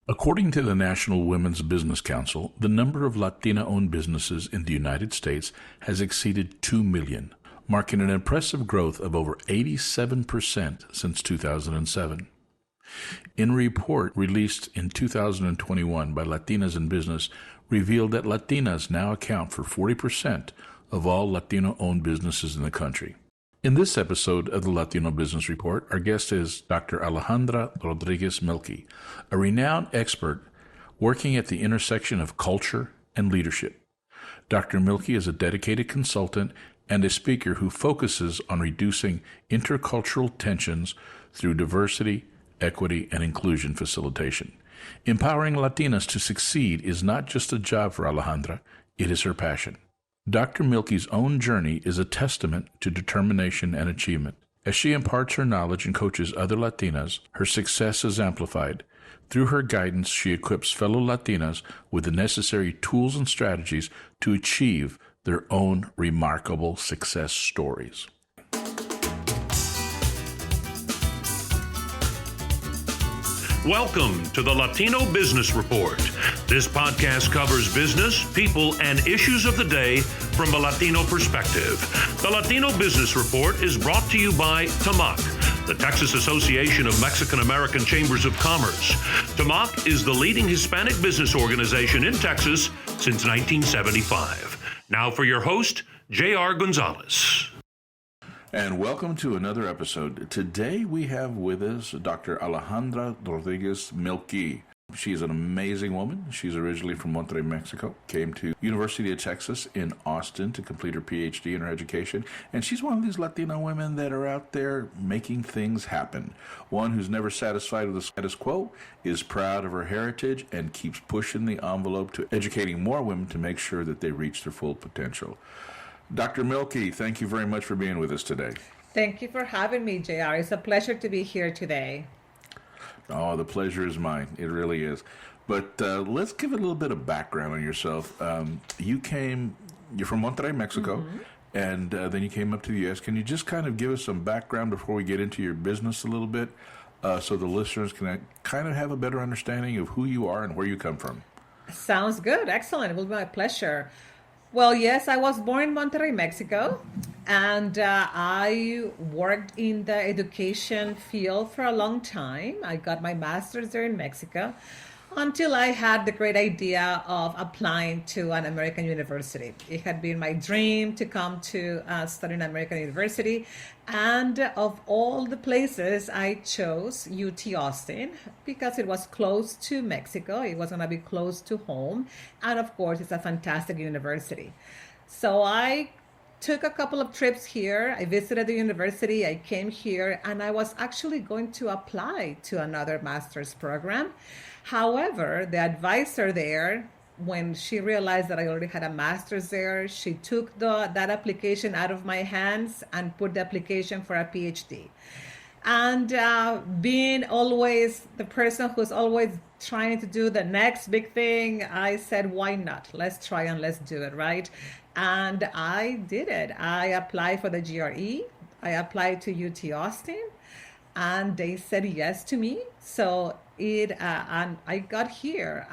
According to the National Women's Business Council, the number of Latina-owned businesses in the United States has exceeded 2 million, marking an impressive growth of over 87% since 2007. In a report released in 2021 by Latinas in Business, revealed that Latinas now account for 40% of all Latino-owned businesses in the country. In this episode of the Latino Business Report, our guest is Dr. Alejandra Rodríguez Mielke, a renowned expert working at the intersection of culture and leadership. Dr. Mielke is a dedicated consultant and a speaker who focuses on reducing intercultural tensions through diversity, equity, and inclusion facilitation. Empowering Latinas to succeed is not just a job for Alejandra, it is her passion. Dr. Mielke's own journey is a testament to determination and achievement. As she imparts her knowledge and coaches other Latinas, her success is amplified. Through her guidance, she equips fellow Latinas with the necessary tools and strategies to achieve their own remarkable success stories. Welcome to the Latino Business Report. This podcast covers business, people, and issues of the day from a Latino perspective. The Latino Business Report is brought to you by TAMAC, the Texas Association of Mexican American Chambers of Commerce. TAMAC is the leading Hispanic business organization in Texas since 1975. Now for your host, J.R. Gonzalez. And welcome to another episode. Today we have with us Dr. Alejandra Rodríguez Mielke. She's an amazing woman. She's originally from Monterrey, Mexico, came to University of Texas in Austin to complete her PhD in her education. And she's one of these Latina women that are out there making things happen. One who's never satisfied with the status quo, is proud of her heritage, and keeps pushing the envelope to educating more women to make sure that they reach their full potential. Dr. Mielke, thank you very much for being with us today. Thank you for having me, JR. It's a pleasure to be here today. Oh, the pleasure is mine. It really is. But let's give a little bit of background on yourself. You're from Monterrey, Mexico, and then you came up to the U.S. Can you just kind of give us some background before we get into your business a little bit so the listeners can kind of have a better understanding of who you are and where you come from? Sounds good. Excellent. It will be my pleasure. Well, yes, I was born in Monterrey, Mexico, and I worked in the education field for a long time. I got my master's there in Mexico until I had the great idea of applying to an American university. It had been my dream to come to study in an American university. And of all the places, I chose UT Austin because it was close to Mexico. It was going to be close to home. And of course, it's a fantastic university. So I took a couple of trips here. I visited the university. I came here, and I was actually going to apply to another master's program. However, the advisor there, when she realized that I already had a master's there, she took that application out of my hands and put the application for a PhD. And being always the person who's always trying to do the next big thing, I said, why not? Let's try and let's do it, right? And I did it. I applied for the GRE. I applied to UT Austin, and they said yes to me. So and I got here.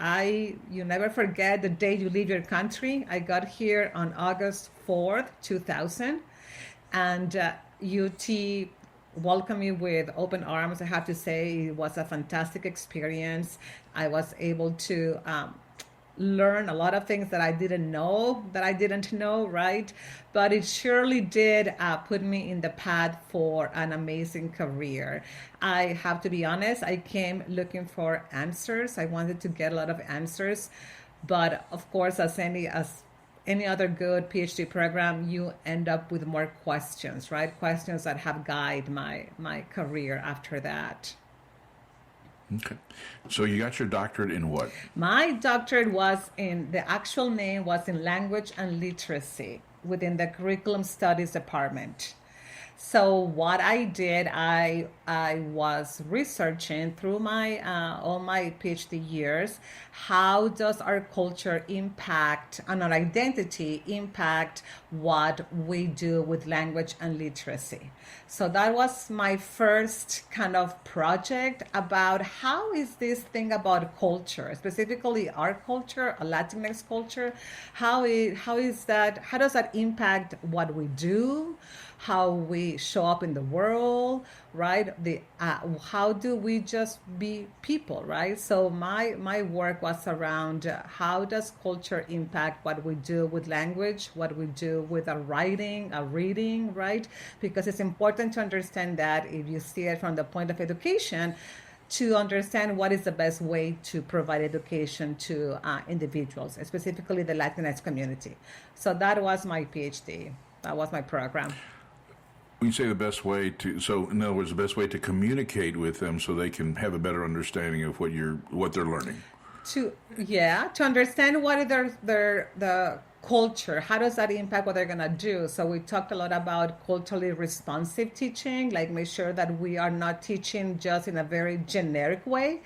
You never forget the day you leave your country. I got here on August 4th, 2000, and UT welcomed me with open arms. I have to say it was a fantastic experience. I was able to learn a lot of things that I didn't know, right? But it surely did put me in the path for an amazing career. I have to be honest, I came looking for answers. I wanted to get a lot of answers. But of course, as any other good PhD program, you end up with more questions, right? Questions that have guided my career after that. Okay. So you got your doctorate in what? My doctorate the actual name was in language and literacy within the curriculum studies department. So what I did, I was researching through my all my PhD years, how does our culture impact and our identity impact what we do with language and literacy. So that was my first kind of project about how is this thing about culture, specifically our culture, a Latinx culture, how does that impact what we do, how we show up in the world, right? How do we just be people, right? So my work was around how does culture impact what we do with language, what we do with our writing, our reading, right? Because it's important to understand that if you see it from the point of education, to understand what is the best way to provide education to individuals, specifically the Latinx community. So that was my PhD. That was my program. When you say the best way to, so in other words, the best way to communicate with them so they can have a better understanding of what they're learning. To understand what is the culture, how does that impact what they're gonna do. So we talked a lot about culturally responsive teaching, like make sure that we are not teaching just in a very generic way,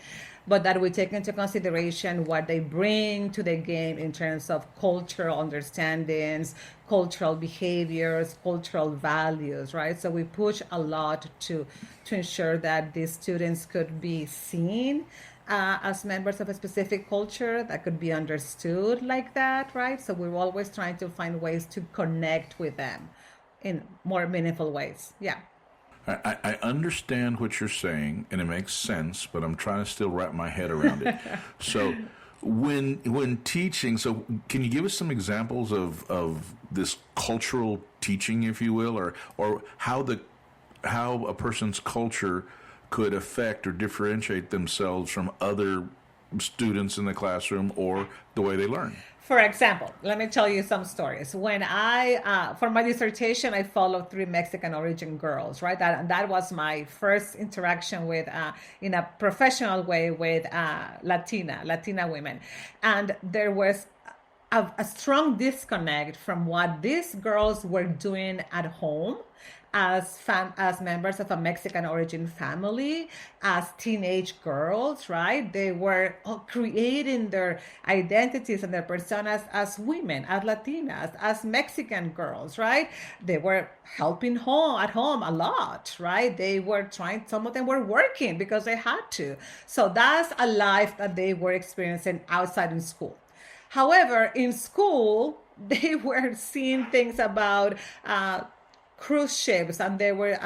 but that we take into consideration what they bring to the game in terms of cultural understandings, cultural behaviors, cultural values, right? So we push a lot to ensure that these students could be seen as members of a specific culture, that could be understood like that, right? So we're always trying to find ways to connect with them in more meaningful ways. Yeah. I understand what you're saying, and it makes sense, but I'm trying to still wrap my head around it. So when teaching, so can you give us some examples of this cultural teaching, if you will, or how a person's culture could affect or differentiate themselves from other students in the classroom or the way they learn? For example, let me tell you some stories. When for my dissertation, I followed 3 Mexican origin girls, right? That was my first interaction with, in a professional way, with Latina women. And there was a strong disconnect from what these girls were doing at home as members of a Mexican origin family, as teenage girls, right? They were creating their identities and their personas as women, as Latinas, as Mexican girls, right? They were helping at home a lot, right? They were some of them were working because they had to. So that's a life that they were experiencing outside in school. However, in school, they were seeing things about cruise ships, and they were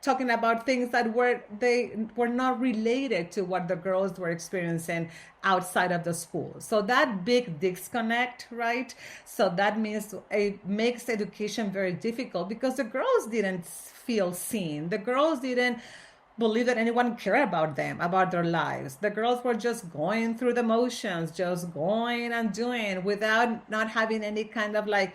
talking about things that they were not related to what the girls were experiencing outside of the school. So that big disconnect, right? So that means it makes education very difficult because the girls didn't feel seen. The girls didn't believe that anyone cared about them, about their lives. The girls were just going through the motions, just going and doing without not having any kind of like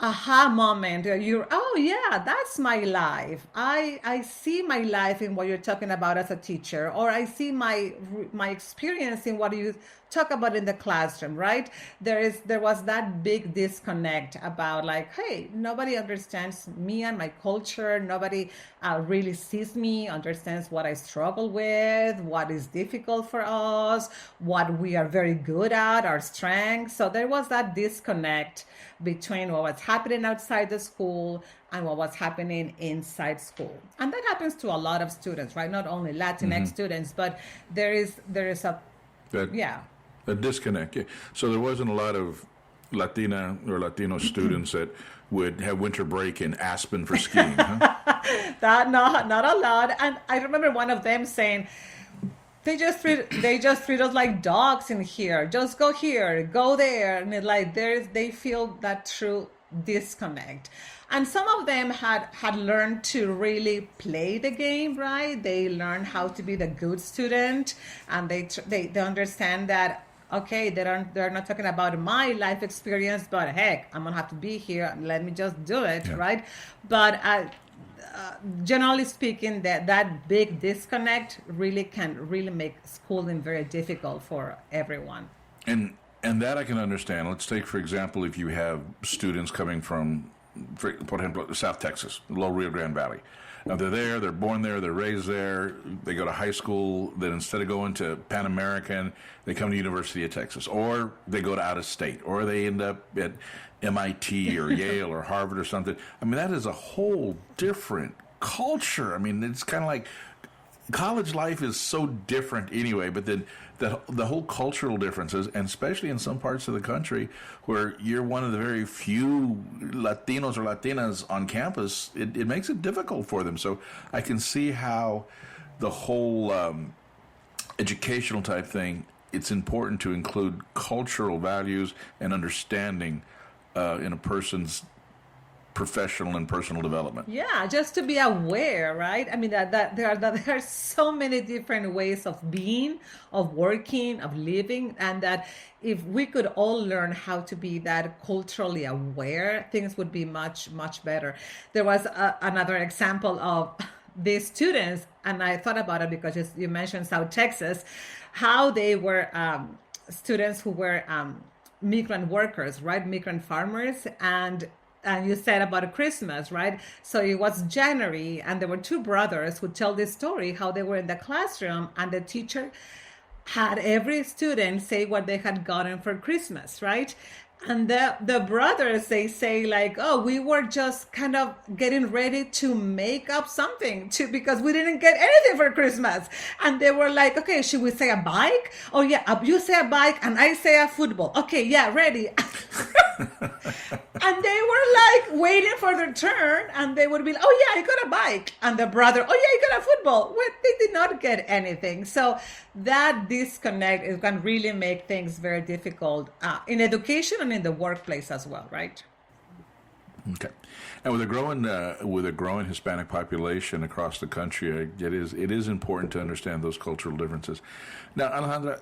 aha moment. Oh yeah, that's my life. I see my life in what you're talking about as a teacher, or I see my experience in what you talk about in the classroom, right? There was that big disconnect about like, hey, nobody understands me and my culture. Nobody really sees me, understands what I struggle with, what is difficult for us, what we are very good at, our strengths. So there was that disconnect between what was happening outside the school and what was happening inside school. And that happens to a lot of students, right? Not only Latinx students, but there is a disconnect. Yeah. So there wasn't a lot of Latina or Latino students that would have winter break in Aspen for skiing, huh? Not a lot. And I remember one of them saying, they just treat us like dogs in here. Just go here, go there, and they feel that true disconnect. And some of them had learned to really play the game, right? They learned how to be the good student, and they understand that, okay, they're not talking about my life experience, but heck, I'm gonna have to be here and let me just do it, right? But generally speaking, that big disconnect can really make schooling very difficult for everyone. And that I can understand. Let's take, for example, if you have students coming from for example, South Texas, Low Rio Grande Valley. Now they're born there, they're raised there, they go to high school, then instead of going to Pan American, they come to University of Texas, or they go to out of state, or they end up at MIT or Yale or Harvard or something. I mean, that is a whole different culture. I mean, it's kind of like college life is so different anyway, but then the whole cultural differences, and especially in some parts of the country where you're one of the very few Latinos or Latinas on campus, it makes it difficult for them. So I can see how the whole educational type thing, it's important to include cultural values and understanding in a person's professional and personal development. Yeah, just to be aware, right? I mean, that there are so many different ways of being, of working, of living, and that if we could all learn how to be that culturally aware, things would be much, much better. There was another example of these students, and I thought about it because you mentioned South Texas, how they were students who were migrant workers, right? Migrant farmers, and you said about Christmas, right? So it was January, and there were two brothers who tell this story, how they were in the classroom, and the teacher had every student say what they had gotten for Christmas, right? And the brothers, they say like, oh, we were just kind of getting ready to make up something because we didn't get anything for Christmas. And they were like, okay, should we say a bike? Oh yeah, you say a bike and I say a football. Okay, yeah, ready. And they were like waiting for their turn, and they would be like, oh yeah, I got a bike. And the brother, oh yeah, I got a football. Well, they did not get anything. So that disconnect is going to really make things very difficult in education and in the workplace as well, right? Okay. And with a growing Hispanic population across the country, it is important to understand those cultural differences. Now, Alejandra,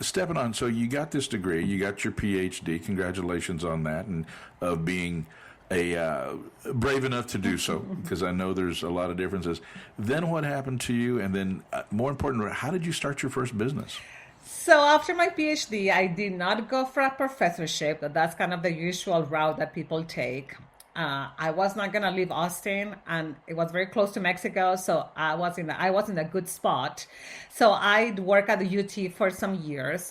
stepping on, so you got this degree, you got your PhD. Congratulations on that, and of being brave enough to do so, because I know there's a lot of differences. Then what happened to you? And then, more important, how did you start your first business? So after my PhD, I did not go for a professorship. That's kind of the usual route that people take. I was not going to leave Austin, and it was very close to Mexico, so I was in a good spot. So I worked at the UT for some years,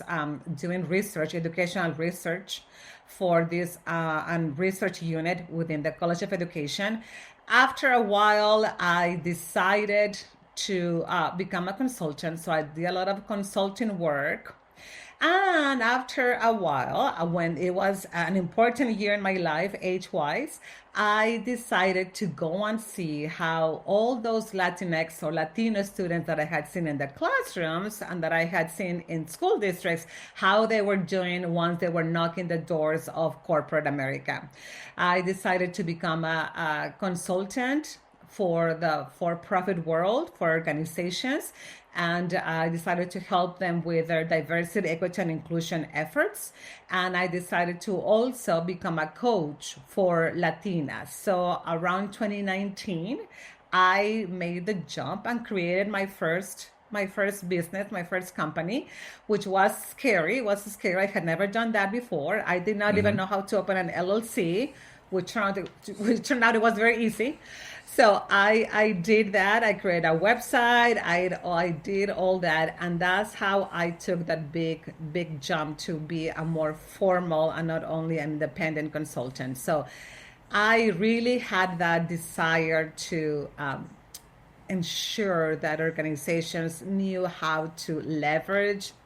doing research, educational research for this and research unit within the College of Education. After a while, I decided to become a consultant. So I did a lot of consulting work. And after a while, when it was an important year in my life, age-wise, I decided to go and see how all those Latinx or Latino students that I had seen in the classrooms and that I had seen in school districts, how they were doing once they were knocking the doors of corporate America. I decided to become a consultant for the for-profit world, for organizations, and I decided to help them with their diversity, equity, and inclusion efforts. And I decided to also become a coach for Latinas. So around 2019, I made the jump and created my first business, my first company, which was scary. It was scary. I had never done that before. I did not even know how to open an LLC, which turned out it was very easy. So I did that. I created a website. I did all that. And that's how I took that big jump to be a more formal and not only an independent consultant. So I really had that desire to ensure that organizations knew how to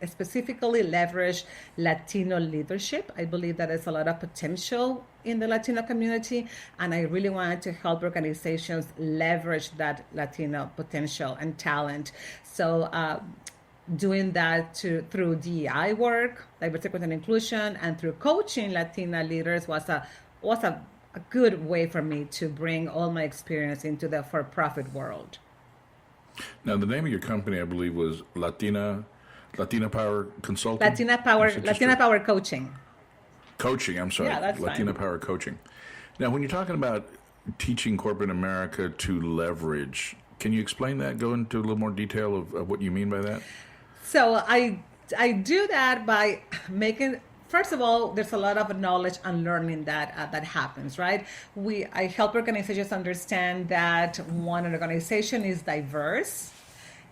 specifically leverage Latino leadership. I believe that there's a lot of potential in the Latino community, and I really wanted to help organizations leverage that Latino potential and talent. So doing that through DEI work, diversity, equity, and inclusion, and through coaching Latina leaders was a good way for me to bring all my experience into the for-profit world. Now, the name of your company, I believe, was Latina Power Consulting? Latina Power Coaching. Coaching, I'm sorry. Yeah, that's Latina fine. Power Coaching. Now, when you're talking about teaching corporate America to leverage, can you explain that? Go into a little more detail of what you mean by that? So I do that by making first of all, there's a lot of knowledge and learning that happens, right? I help organizations understand that when an organization is diverse,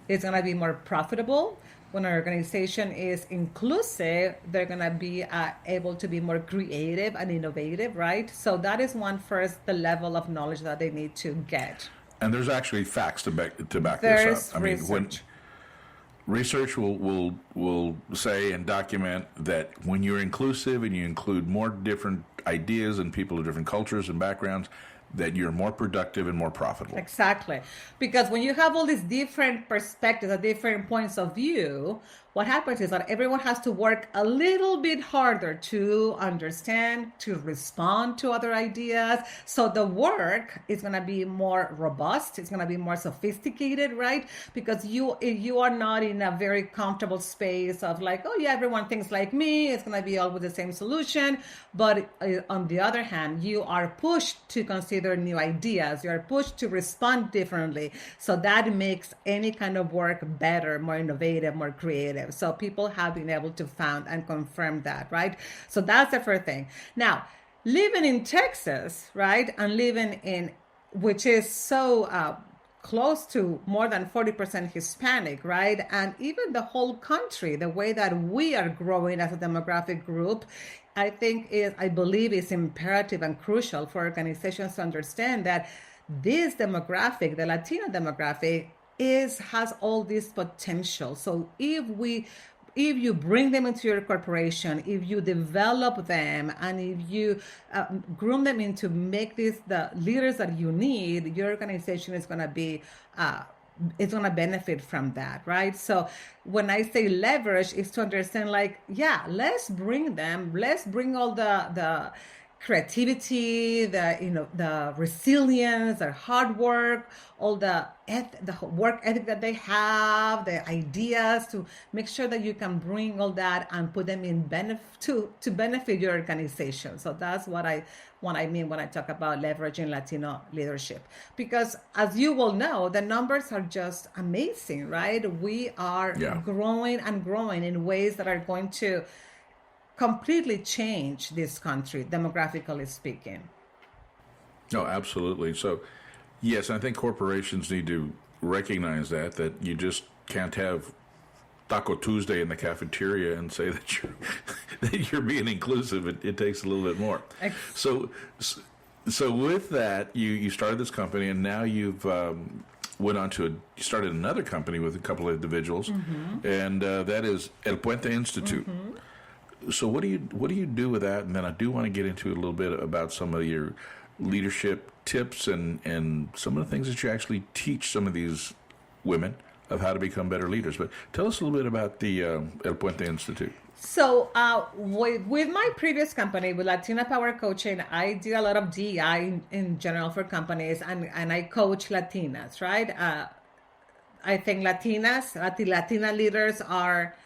it's going to be more profitable. When an organization is inclusive, they're going to be able to be more creative and innovative, right? So that is the level of knowledge that they need to get. And there's actually facts to back There's this up. I mean, when research will say and document that when you're inclusive and you include more different ideas and people of different cultures and backgrounds, that you're more productive and more profitable. Exactly. Because when you have all these different perspectives and different points of view, what happens is that everyone has to work a little bit harder to understand, to respond to other ideas. So the work is going to be more robust. It's going to be more sophisticated, right? Because you are not in a very comfortable space of like, oh yeah, everyone thinks like me. It's going to be always the same solution. But on the other hand, you are pushed to consider new ideas. You are pushed to respond differently. So that makes any kind of work better, more innovative, more creative. So people have been able to found and confirm that, right? So that's the first thing. Now, living in Texas, right, and which is so close to more than 40% Hispanic, right? And even the whole country, the way that we are growing as a demographic group, I believe is imperative and crucial for organizations to understand that this demographic, the Latino demographic, has all this potential. So if you bring them into your corporation, if you develop them, and if you groom them into make these the leaders that you need, your organization is going to be it's going to benefit from that, right? So when I say leverage, is to understand like, yeah, let's bring all the creativity, the resilience, their hard work, all the work ethic that they have, the ideas, to make sure that you can bring all that and put them in to benefit your organization. So that's what I mean when I talk about leveraging Latino leadership. Because as you will know, the numbers are just amazing, right? We are growing and growing in ways that are going to completely change this country, demographically speaking. No, absolutely. So, yes, I think corporations need to recognize that you just can't have Taco Tuesday in the cafeteria and say that you're being inclusive. It takes a little bit more. So with that, you started this company, and now you've you started another company with a couple of individuals, and that is El Puente Institute. So what do you do with that? And then I do want to get into a little bit about some of your leadership tips and some of the things that you actually teach some of these women of how to become better leaders. But tell us a little bit about the El Puente Institute. So with my previous company, with Latina Power Coaching, I did a lot of DEI in general for companies, and I coach Latinas, right? I think Latina leaders are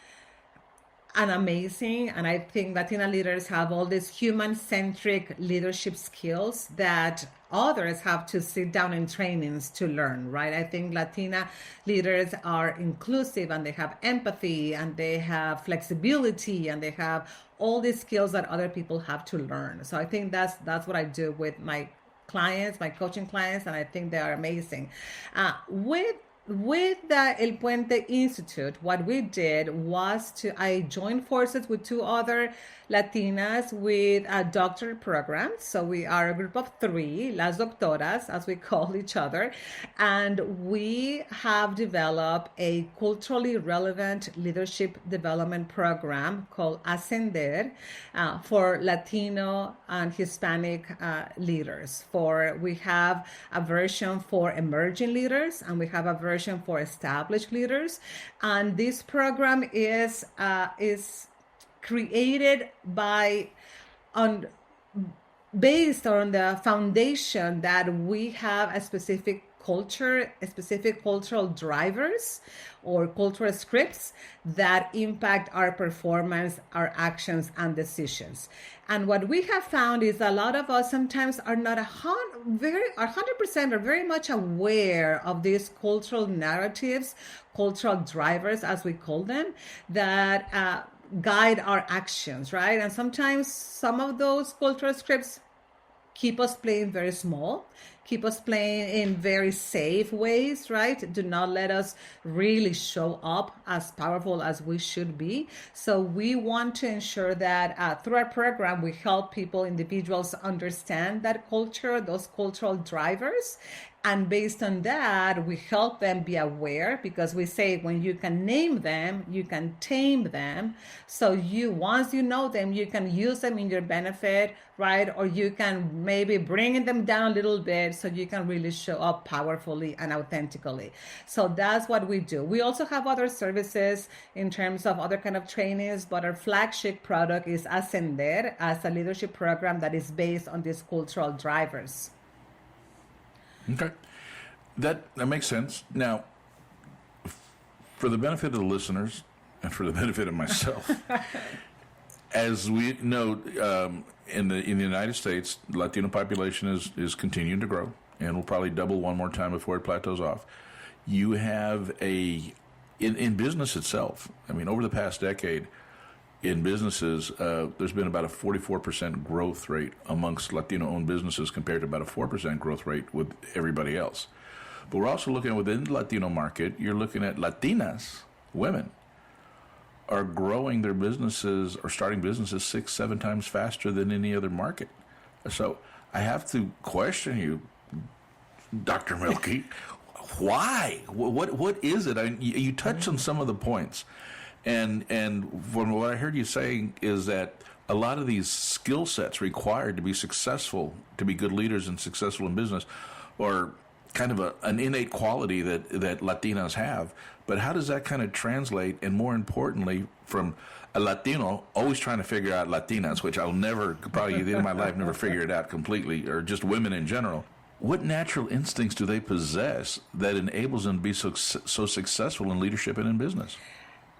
amazing, and I think Latina leaders have all these human-centric leadership skills that others have to sit down in trainings to learn, right? I think Latina leaders are inclusive, and they have empathy, and they have flexibility, and they have all these skills that other people have to learn. So I think that's what I do with my clients, my coaching clients, and I think they are amazing. With the El Puente Institute, what we did was I joined forces with two other Latinas with a doctorate program. So we are a group of three, las doctoras, as we call each other. And we have developed a culturally relevant leadership development program called Ascender for Latino and Hispanic leaders. We have a version for emerging leaders, and we have a version for established leaders. And this program is created based on the foundation that we have a specific cultural drivers or cultural scripts that impact our performance, our actions, and decisions. And what we have found is a lot of us sometimes are not 100% or very much aware of these cultural narratives, cultural drivers, as we call them, that guide our actions, right? And sometimes some of those cultural scripts keep us playing very small, keep us playing in very safe ways, right? Do not let us really show up as powerful as we should be. So we want to ensure that through our program, we help people, individuals understand that culture, those cultural drivers. And based on that, we help them be aware, because we say when you can name them, you can tame them. So once you know them, you can use them in your benefit, right? Or you can maybe bring them down a little bit so you can really show up powerfully and authentically. So that's what we do. We also have other services in terms of other kind of trainings, but our flagship product is Ascender, as a leadership program that is based on these cultural drivers. Okay. That makes sense. Now, for the benefit of the listeners and for the benefit of myself, as we know, in the United States, the Latino population is continuing to grow and will probably double one more time before it plateaus off. You have in business itself, I mean, over the past decade, in businesses, there's been about a 44% growth rate amongst Latino-owned businesses compared to about a 4% growth rate with everybody else. But we're also looking within the Latino market, you're looking at Latinas, women, are growing their businesses or starting businesses 6-7 times faster than any other market. So I have to question you, Dr. Mielke, why? What is it? You touched on some of the points. And from what I heard you saying is that a lot of these skill sets required to be successful, to be good leaders and successful in business, are kind of an innate quality that Latinas have. But how does that kind of translate, and more importantly, from a Latino always trying to figure out Latinas, which I'll never, probably at the end of my life, never figure it out completely, or just women in general. What natural instincts do they possess that enables them to be so successful in leadership and in business?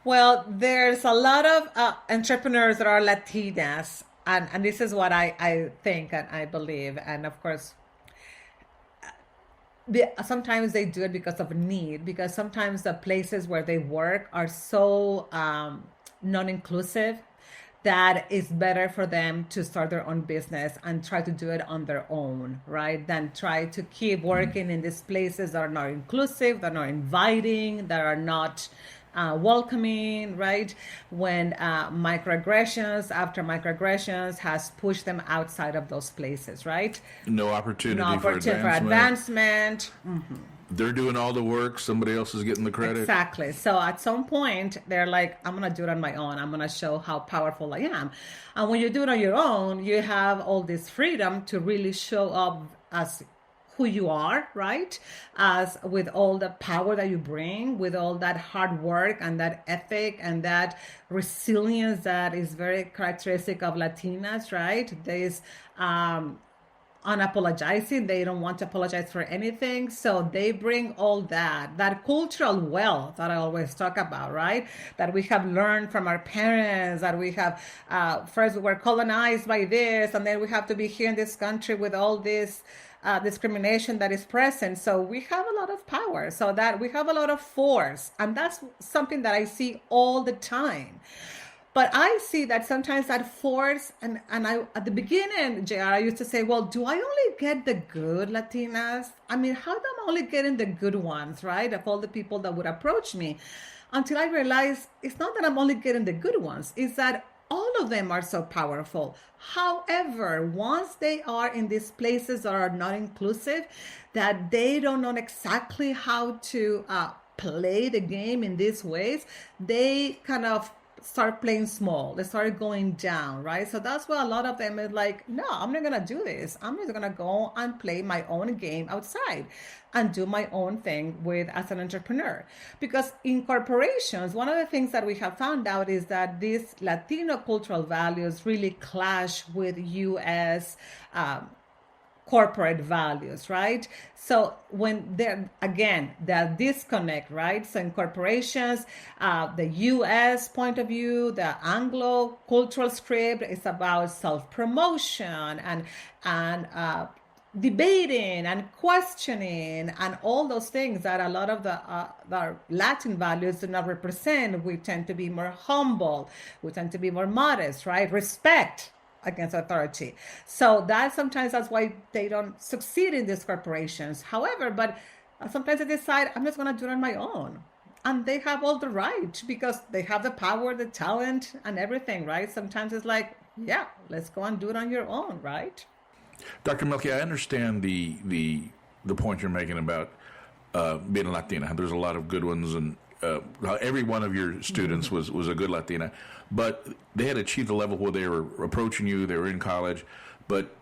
Well, there's a lot of entrepreneurs that are Latinas, and this is what I think and I believe. And of course, sometimes they do it because of need, because sometimes the places where they work are so non-inclusive that it's better for them to start their own business and try to do it on their own, right? Than try to keep working in these places that are not inclusive, that are not inviting, that are not welcoming, right? When microaggressions after microaggressions has pushed them outside of those places, right? No opportunity for advancement. Mm-hmm. They're doing all the work. Somebody else is getting the credit. Exactly. So at some point, they're like, I'm going to do it on my own. I'm going to show how powerful I am. And when you do it on your own, you have all this freedom to really show up as who you are, right? As with all the power that you bring, with all that hard work and that ethic and that resilience that is very characteristic of Latinas, right? There's unapologizing. They don't want to apologize for anything. So they bring all that cultural wealth that I always talk about, right? That we have learned from our parents, that we have, first we were colonized by this, and then we have to be here in this country with all this discrimination that is present. So we have a lot of power, so that we have a lot of force. And that's something that I see all the time. But I see that sometimes that force, and I, at the beginning, JR, I used to say, well, do I only get the good Latinas? I mean, how am I only getting the good ones, right? Of all the people that would approach me, until I realized it's not that I'm only getting the good ones, it's that all of them are so powerful. However, once they are in these places that are not inclusive, that they don't know exactly how to play the game in these ways, they kind of start playing small. They start going down, right? So that's why a lot of them is like, no, I'm not going to do this. I'm just going to go and play my own game outside and do my own thing as an entrepreneur. Because in corporations, one of the things that we have found out is that these Latino cultural values really clash with U.S. Corporate values, right? So when they're, again, that disconnect, right? So in corporations, the U.S. point of view, the Anglo cultural script is about self-promotion and debating and questioning and all those things that a lot of the Latin values do not represent. We tend to be more humble. We tend to be more modest, right? Respect against authority. So that's why they don't succeed in these corporations. However, but sometimes they decide, I'm just going to do it on my own. And they have all the right because they have the power, the talent, and everything, right? Sometimes it's like, yeah, let's go and do it on your own, right? Dr. Mielke, I understand the point you're making about being a Latina. There's a lot of good ones, and every one of your students was a good Latina. But they had achieved a level where they were approaching you, they were in college. But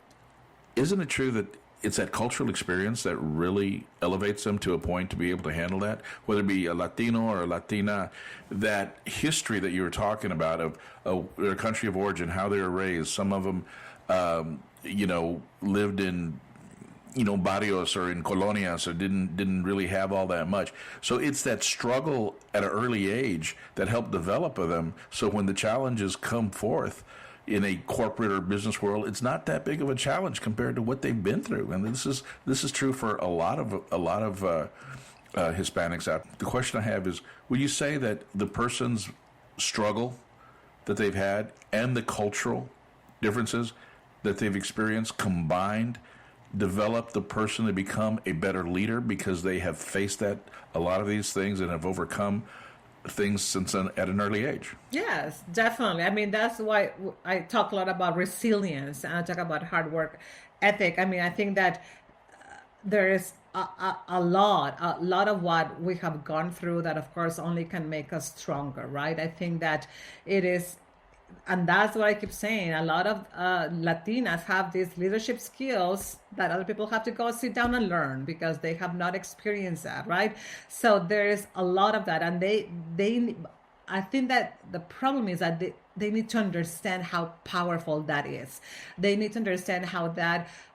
isn't it true that it's that cultural experience that really elevates them to a point to be able to handle that, whether it be a Latino or a Latina, that history that you were talking about of their country of origin, how they were raised. Some of them, lived in, barrios or in colonias, or didn't really have all that much. So it's that struggle at an early age that helped develop them. So when the challenges come forth in a corporate or business world, it's not that big of a challenge compared to what they've been through. And this is true for a lot of Hispanics out. The question I have is, would you say that the person's struggle that they've had and the cultural differences that they've experienced combined develop the person to become a better leader because they have faced a lot of these things and have overcome things at an early age? Yes, definitely. I mean, that's why I talk a lot about resilience and I talk about hard work ethic. I mean, I think that there is a lot of what we have gone through that, of course, only can make us stronger, right? I think that it is, and that's what I keep saying. A lot of Latinas have these leadership skills that other people have to go sit down and learn because they have not experienced that, right? So there is a lot of that, and I think that the problem is that they need to understand how powerful that is. They need to understand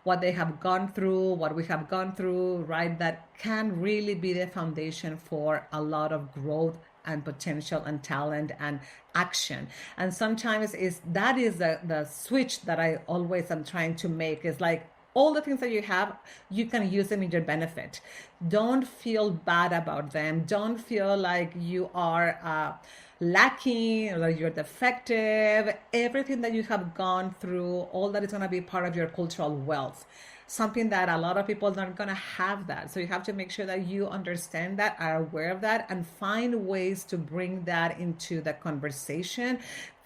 what they have gone through, what we have gone through, right? That can really be the foundation for a lot of growth and potential and talent and action. And sometimes that is the switch that I always am trying to make, is like, all the things that you have, you can use them in your benefit. Don't feel bad about them. Don't feel like you are lacking or you're defective. Everything that you have gone through, all that is going to be part of your cultural wealth. Something that a lot of people are not going to have that. So you have to make sure that you understand that, are aware of that, and find ways to bring that into the conversation.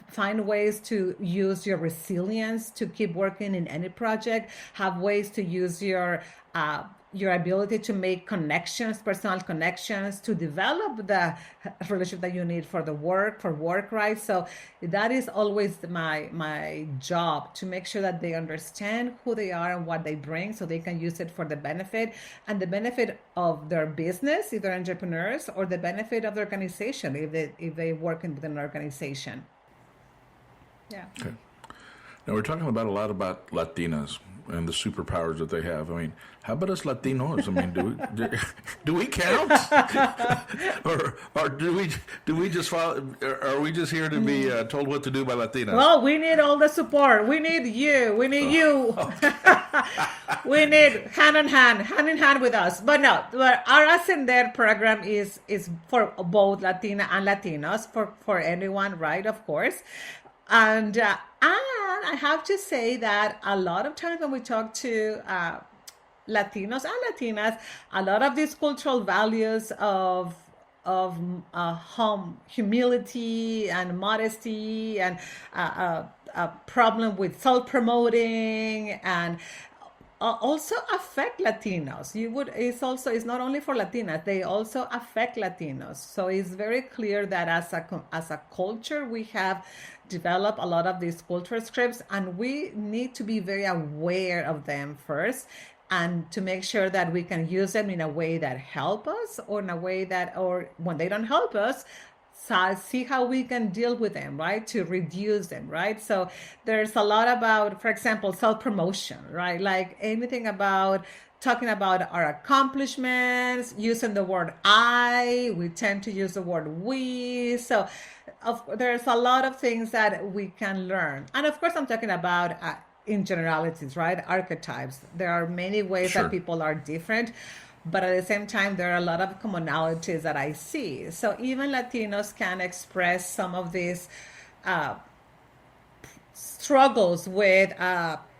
Find ways to use your resilience to keep working in any project. Have ways to use your ability to make connections, personal connections, to develop the relationship that you need for work, right? So that is always my job, to make sure that they understand who they are and what they bring, so they can use it for the benefit and the benefit of their business, if they're entrepreneurs, or the benefit of the organization, if they work in an organization. Yeah. Okay. Now we're talking about a lot about Latinas and the superpowers that they have. I mean, how about us Latinos? I mean, do we count, or do we just follow? Are we just here to be told what to do by Latinas? Well, we need all the support. We need you. We need you. We need hand in hand with us. But no, our Ascender program is for both Latina and Latinos, for anyone, right? Of course. And I have to say that a lot of times when we talk to Latinos and Latinas, a lot of these cultural values of humility and modesty and a problem with self-promoting and also affect Latinos. It's not only for Latinas, they also affect Latinos. So it's very clear that as a culture, we have developed a lot of these cultural scripts, and we need to be very aware of them first, and to make sure that we can use them in a way that help us, or in a way that, or when they don't help us, see how we can deal with them, right? To reduce them, right? So there's a lot about, for example, self-promotion, right? Like anything about talking about our accomplishments, using the word I, we tend to use the word we. So there's a lot of things that we can learn. And of course, I'm talking about in generalities, right? Archetypes. There are many ways Sure. that people are different, but at the same time, there are a lot of commonalities that I see. So even Latinos can express some of these struggles with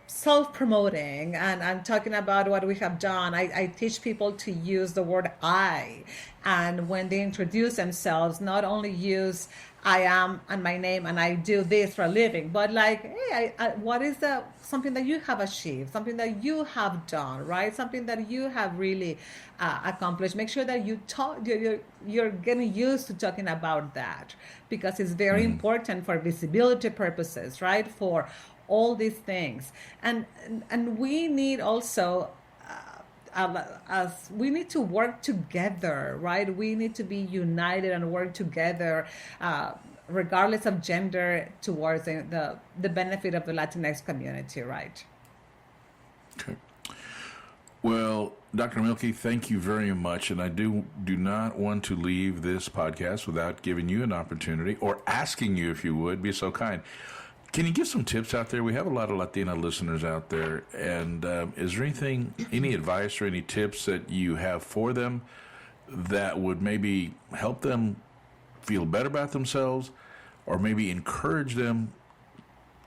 self-promoting, and I'm talking about what we have done. I teach people to use the word I, and when they introduce themselves, not only use I am and my name and I do this for a living, but like, hey, what is something that you have achieved, something that you have done, right? Something that you have really accomplished. Make sure that you're getting used to talking about that, because it's very important for visibility purposes, right? For all these things, and we need also. As we need to work together, right? We need to be united and work together, regardless of gender, towards the benefit of the Latinx community, right? Okay. Well, Dr. Mielke, thank you very much. And I do not want to leave this podcast without giving you an opportunity, or asking you, if you would, be so kind. Can you give some tips out there? We have a lot of Latina listeners out there. And is there any advice or any tips that you have for them that would maybe help them feel better about themselves, or maybe encourage them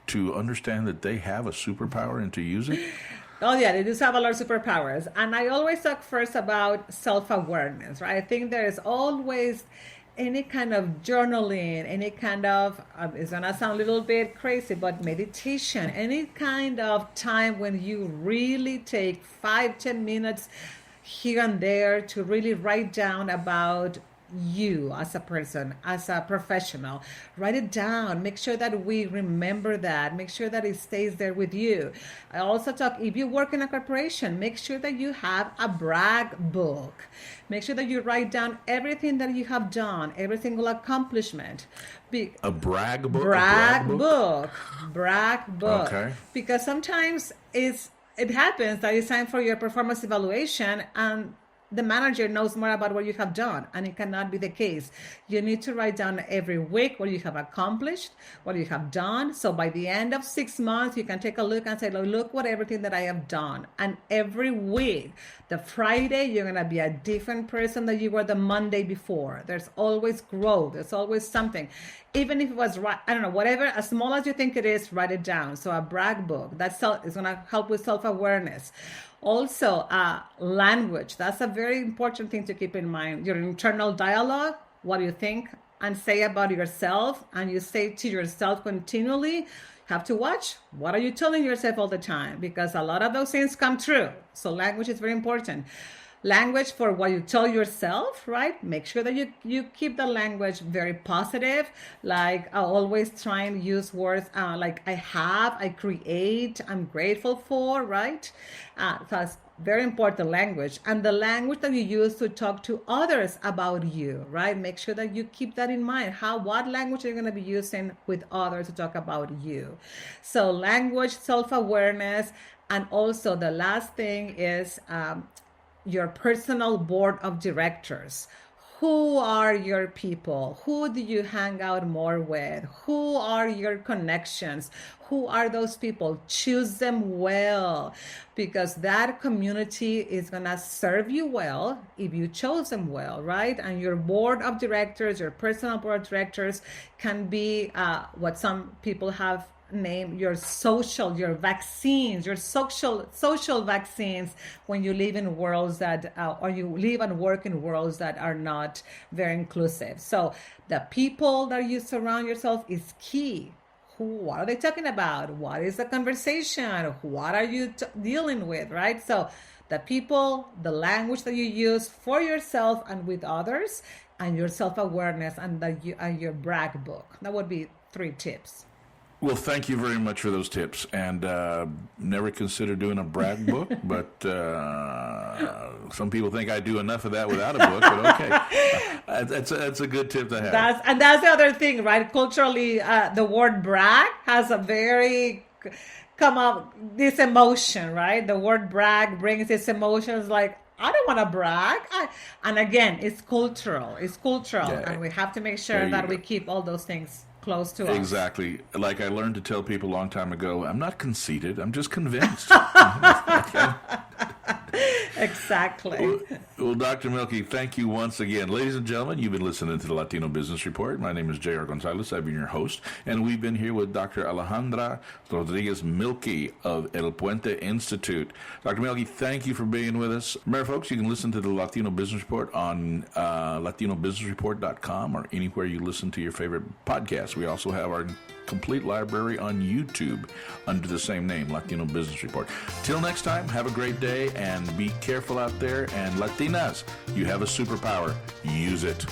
to understand that they have a superpower and to use it? Oh yeah, they do have a lot of superpowers. And I always talk first about self-awareness, right? I think there is always any kind of journaling, any kind of, it's gonna sound a little bit crazy, but meditation, any kind of time when you really take 5-10 minutes here and there to really write down about you as a person, as a professional. Write it down. Make sure that we remember that. Make sure that it stays there with you. I also talk, if you work in a corporation, make sure that you have a brag book. Make sure that you write down everything that you have done, every single accomplishment. A brag book? Brag book. Brag book. Okay. Because sometimes it happens that it's time for your performance evaluation, and the manager knows more about what you have done, and it cannot be the case. You need to write down every week what you have accomplished, what you have done. So by the end of 6 months, you can take a look and say, look what everything that I have done. And every week, the Friday, you're going to be a different person than you were the Monday before. There's always growth. There's always something. Even if it was, I don't know, whatever, as small as you think it is, write it down. So a brag book, is going to help with self-awareness. Also, language. That's a very important thing to keep in mind. Your internal dialogue, what you think and say about yourself, and you say to yourself continually. You have to watch. What are you telling yourself all the time? Because a lot of those things come true. So language is very important. Language for what you tell yourself, right? Make sure that you keep the language very positive. Like I always try and use words like I have, I create, I'm grateful for, right? So that's very important language. And the language that you use to talk to others about you, right? Make sure that you keep that in mind. What language are you going to be using with others to talk about you? So language, self-awareness, and also the last thing is your personal board of directors. Who are your people? Who do you hang out more with? Who are your connections? Who are those people? Choose them well, because that community is going to serve you well if you chose them well, right? And your board of directors, your personal board of directors can be what some people have name your vaccines, your social vaccines when you live in worlds that, or you live and work in worlds that are not very inclusive. So the people that you surround yourself is key. What are they talking about? What is the conversation? What are you dealing with, right? So the people, the language that you use for yourself and with others, and your self-awareness, and your brag book. That would be 3 tips. Well, thank you very much for those tips. And never consider doing a brag book, but some people think I do enough of that without a book, but okay. That's a good tip to have. That's the other thing, right? Culturally, the word brag has a very this emotion, right? The word brag brings this emotions like, I don't want to brag. And again, it's cultural. Yeah. And we have to make sure that we keep all those things close to us. Exactly. Like I learned to tell people a long time ago, I'm not conceited, I'm just convinced. Exactly. Well, Dr. Mielke, thank you once again. Ladies and gentlemen, you've been listening to the Latino Business Report. My name is J.R. Gonzalez. I've been your host, and we've been here with Dr. Alejandra Rodríguez Mielke of El Puente Institute. Dr. Mielke, thank you for being with us. Remember, folks, you can listen to the Latino Business Report on latinobusinessreport.com or anywhere you listen to your favorite podcasts. We also have our complete library on YouTube under the same name, Latino Business Report. Till next time, have a great day and be careful out there. And Latinas, you have a superpower. Use it.